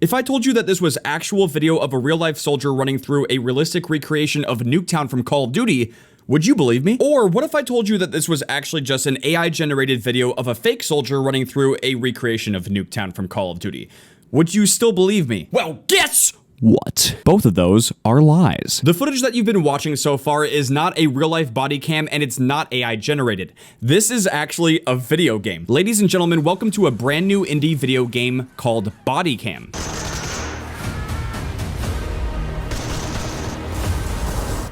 If I told you that this was actual video of a real-life soldier running through a realistic recreation of Nuketown from Call of Duty, would you believe me? Or what if I told you that this was actually just an AI-generated video of a fake soldier running through a recreation of Nuketown from Call of Duty? Would you still believe me? Well, guess what? Both of those are lies. The footage that you've been watching so far is not a real-life body cam, and it's not AI generated. This is actually a video game. Ladies and gentlemen, welcome to a brand new indie video game called Bodycam.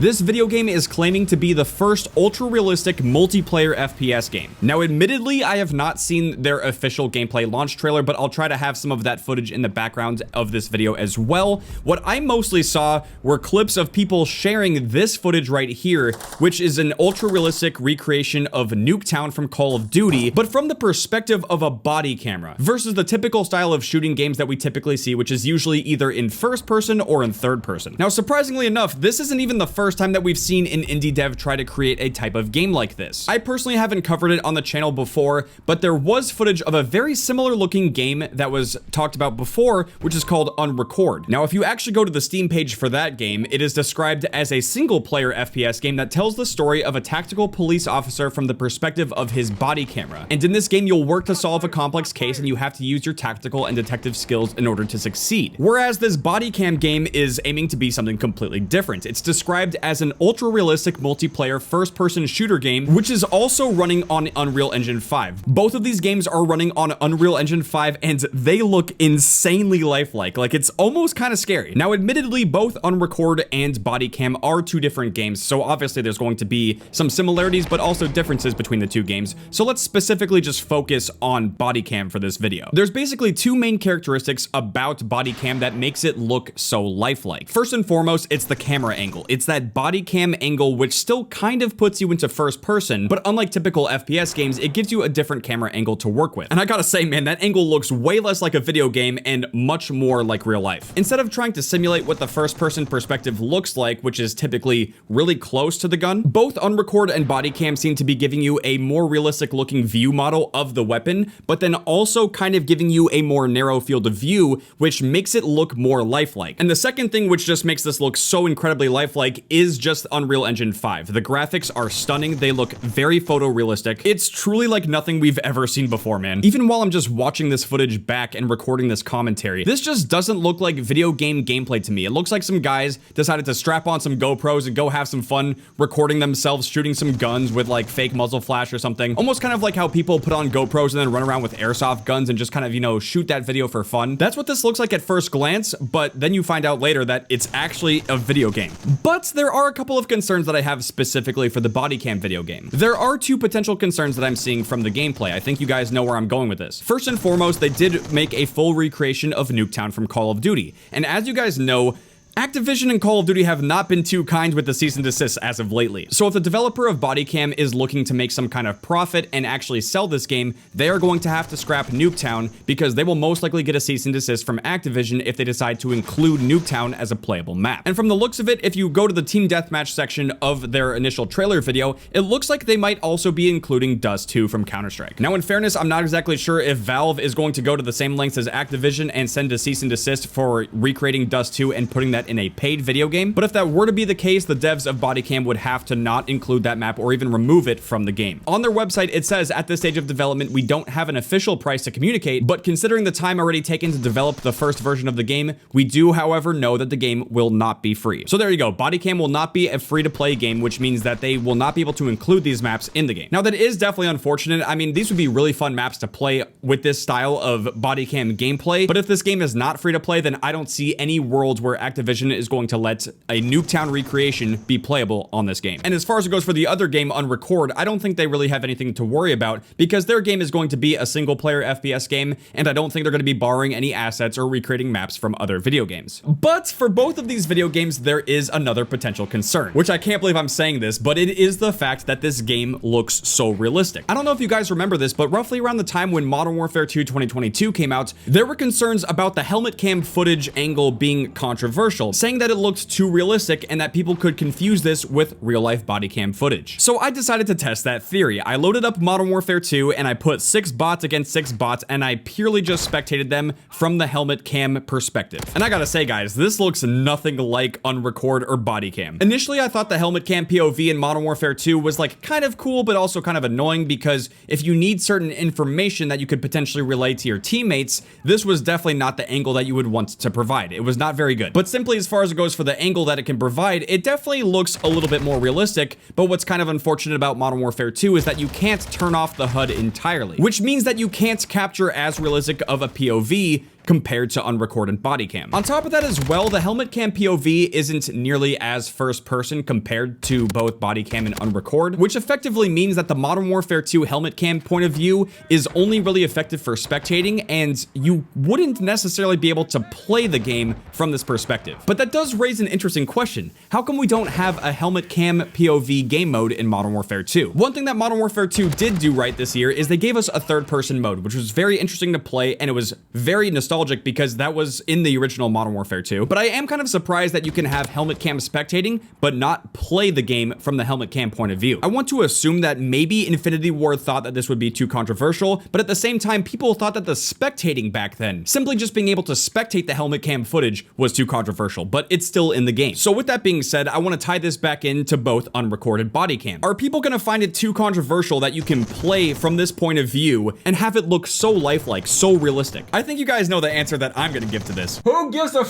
This video game is claiming to be the first ultra-realistic multiplayer FPS game. Now, admittedly, I have not seen their official gameplay launch trailer, but I'll try to have some of that footage in the background of this video as well. What I mostly saw were clips of people sharing this footage right here, which is an ultra-realistic recreation of Nuketown from Call of Duty, but from the perspective of a body camera, versus the typical style of shooting games that we typically see, which is usually either in first person or in third person. Now, surprisingly enough, this isn't even the first time that we've seen an indie dev try to create a type of game like this. I personally haven't covered it on the channel before, but there was footage of a very similar looking game that was talked about before, which is called Unrecord. Now, if you actually go to the Steam page for that game, it is described as a single player FPS game that tells the story of a tactical police officer from the perspective of his body camera. And in this game, you'll work to solve a complex case and you have to use your tactical and detective skills in order to succeed. Whereas this Bodycam game is aiming to be something completely different. It's described as an ultra-realistic multiplayer first-person shooter game, which is also running on Unreal Engine 5. Both of these games are running on Unreal Engine 5, and they look insanely lifelike. Like, it's almost kind of scary. Now, admittedly, both Unrecord and Bodycam are two different games, so obviously there's going to be some similarities, but also differences between the two games. So let's specifically just focus on Bodycam for this video. There's basically two main characteristics about Bodycam that makes it look so lifelike. First and foremost, it's the camera angle. It's that Bodycam angle, which still kind of puts you into first person, but unlike typical FPS games, it gives you a different camera angle to work with. And I gotta say, man, that angle looks way less like a video game and much more like real life. Instead of trying to simulate what the first person perspective looks like, which is typically really close to the gun, both Unrecord and Bodycam seem to be giving you a more realistic looking view model of the weapon, but then also kind of giving you a more narrow field of view, which makes it look more lifelike. And the second thing which just makes this look so incredibly lifelike is just Unreal Engine 5. The graphics are stunning. They look very photorealistic. It's truly like nothing we've ever seen before, man. Even while I'm just watching this footage back and recording this commentary, this just doesn't look like video game gameplay to me. It looks like some guys decided to strap on some GoPros and go have some fun recording themselves shooting some guns with like fake muzzle flash or something. Almost kind of like how people put on GoPros and then run around with airsoft guns and just kind of, you know, shoot that video for fun. That's what this looks like at first glance, but then you find out later that it's actually a video game. But there are a couple of concerns that I have specifically for the Bodycam video game. There are two potential concerns that I'm seeing from the gameplay. I think you guys know where I'm going with this. First and foremost, they did make a full recreation of Nuketown from Call of Duty. And as you guys know, Activision and Call of Duty have not been too kind with the cease and desist as of lately. So if the developer of Bodycam is looking to make some kind of profit and actually sell this game, they are going to have to scrap Nuketown because they will most likely get a cease and desist from Activision if they decide to include Nuketown as a playable map. And from the looks of it, if you go to the Team Deathmatch section of their initial trailer video, it looks like they might also be including Dust 2 from Counter-Strike. Now, in fairness, I'm not exactly sure if Valve is going to go to the same lengths as Activision and send a cease and desist for recreating Dust 2 and putting that in a paid video game, but if that were to be the case, the devs of Bodycam would have to not include that map or even remove it from the game. On their website, it says, at this stage of development, we don't have an official price to communicate, but considering the time already taken to develop the first version of the game, we do, however, know that the game will not be free. So there you go. Bodycam will not be a free-to-play game, which means that they will not be able to include these maps in the game. Now, that is definitely unfortunate. I mean, these would be really fun maps to play with this style of Bodycam gameplay, but if this game is not free-to-play, then I don't see any world where Activision is going to let a Nuketown recreation be playable on this game. And as far as it goes for the other game, Unrecord, I don't think they really have anything to worry about because their game is going to be a single player FPS game, and I don't think they're going to be borrowing any assets or recreating maps from other video games. But for both of these video games, there is another potential concern, which I can't believe I'm saying this, but it is the fact that this game looks so realistic. I don't know if you guys remember this, but roughly around the time when Modern Warfare 2 2022 came out, there were concerns about the helmet cam footage angle being controversial controversial, saying that it looked too realistic and that people could confuse this with real-life body cam footage. So I decided to test that theory. I loaded up Modern Warfare 2 and I put 6 bots against 6 bots and I purely just spectated them from the helmet cam perspective. And I gotta say, guys, this looks nothing like Unrecord or Bodycam. Initially, I thought the helmet cam POV in Modern Warfare 2 was like kind of cool, but also kind of annoying because if you need certain information that you could potentially relay to your teammates, this was definitely not the angle that you would want to provide. It was not very good. But simply as far as it goes for the angle that it can provide, it definitely looks a little bit more realistic. But what's kind of unfortunate about Modern Warfare 2 is that you can't turn off the HUD entirely, which means that you can't capture as realistic of a POV compared to Unrecord and Bodycam. On top of that as well, the helmet cam POV isn't nearly as first person compared to both Bodycam and Unrecord, which effectively means that the Modern Warfare 2 helmet cam point of view is only really effective for spectating, and you wouldn't necessarily be able to play the game from this perspective. But that does raise an interesting question. How come we don't have a helmet cam POV game mode in Modern Warfare 2? One thing that Modern Warfare 2 did do right this year is they gave us a third person mode, which was very interesting to play, and it was very nostalgic because that was in the original Modern Warfare 2. But I am kind of surprised that you can have helmet cam spectating, but not play the game from the helmet cam point of view. I want to assume that maybe Infinity Ward thought that this would be too controversial, but at the same time, people thought that the spectating back then, simply just being able to spectate the helmet cam footage was too controversial, but it's still in the game. So with that being said, I want to tie this back into both unrecorded Bodycam. Are people going to find it too controversial that you can play from this point of view and have it look so lifelike, so realistic? I think you guys know the answer that I'm gonna give to this. Who gives a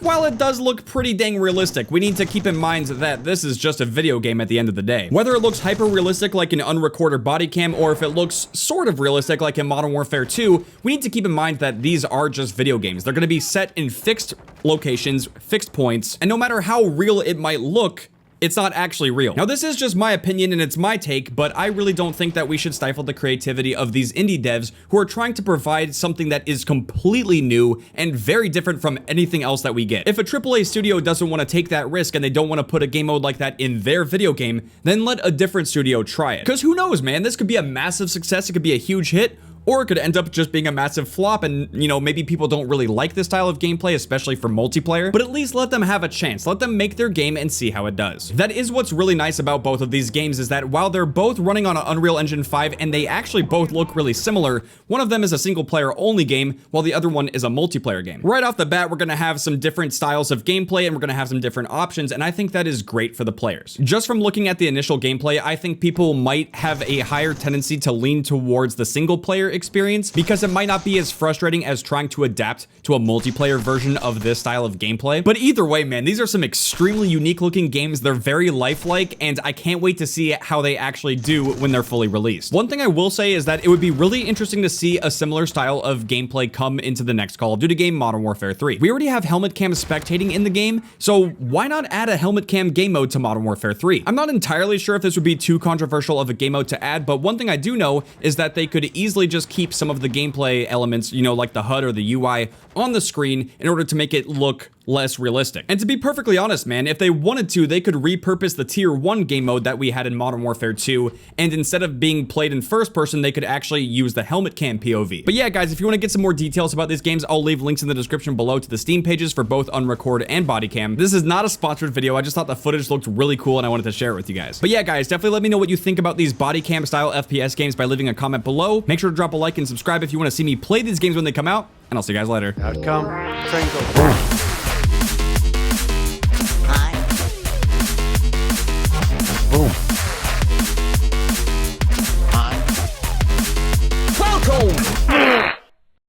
While it does look pretty dang realistic, we need to keep in mind that this is just a video game at the end of the day. Whether it looks hyper realistic like in Unrecorded Bodycam or if it looks sort of realistic like in Modern Warfare 2, we need to keep in mind that these are just video games. They're gonna be set in fixed locations, fixed points, and no matter how real it might look, it's not actually real. Now, this is just my opinion and it's my take, but I really don't think that we should stifle the creativity of these indie devs who are trying to provide something that is completely new and very different from anything else that we get. If a AAA studio doesn't want to take that risk and they don't want to put a game mode like that in their video game, then let a different studio try it. Because who knows, man? This could be a massive success. It could be a huge hit. Or it could end up just being a massive flop and, you know, maybe people don't really like this style of gameplay, especially for multiplayer, but at least let them have a chance. Let them make their game and see how it does. That is what's really nice about both of these games is that while they're both running on an Unreal Engine 5 and they actually both look really similar, one of them is a single player only game while the other one is a multiplayer game. Right off the bat, we're gonna have some different styles of gameplay and we're gonna have some different options, and I think that is great for the players. Just from looking at the initial gameplay, I think people might have a higher tendency to lean towards the single player experience because it might not be as frustrating as trying to adapt to a multiplayer version of this style of gameplay. But either way, man, these are some extremely unique looking games. They're very lifelike, and I can't wait to see how they actually do when they're fully released. One thing I will say is that it would be really interesting to see a similar style of gameplay come into the next Call of Duty game, Modern Warfare 3. We already have helmet cam spectating in the game, so why not add a helmet cam game mode to Modern Warfare 3? I'm not entirely sure if this would be too controversial of a game mode to add, but one thing I do know is that they could easily just keep some of the gameplay elements, you know, like the HUD or the UI on the screen in order to make it look less realistic. And to be perfectly honest, man, if they wanted to, they could repurpose the tier 1 game mode that we had in Modern Warfare 2, and instead of being played in first person, they could actually use the helmet cam POV. But yeah, guys, if you want to get some more details about these games, I'll leave links in the description below to the Steam pages for both Unrecord and Bodycam. This is not a sponsored video. I just thought the footage looked really cool and I wanted to share it with you guys. But yeah, guys, definitely let me know what you think about these Bodycam style FPS games by leaving a comment below. Make sure to drop a like and subscribe if you want to see me play these games when they come out, and I'll see you guys later. Outcome, train go.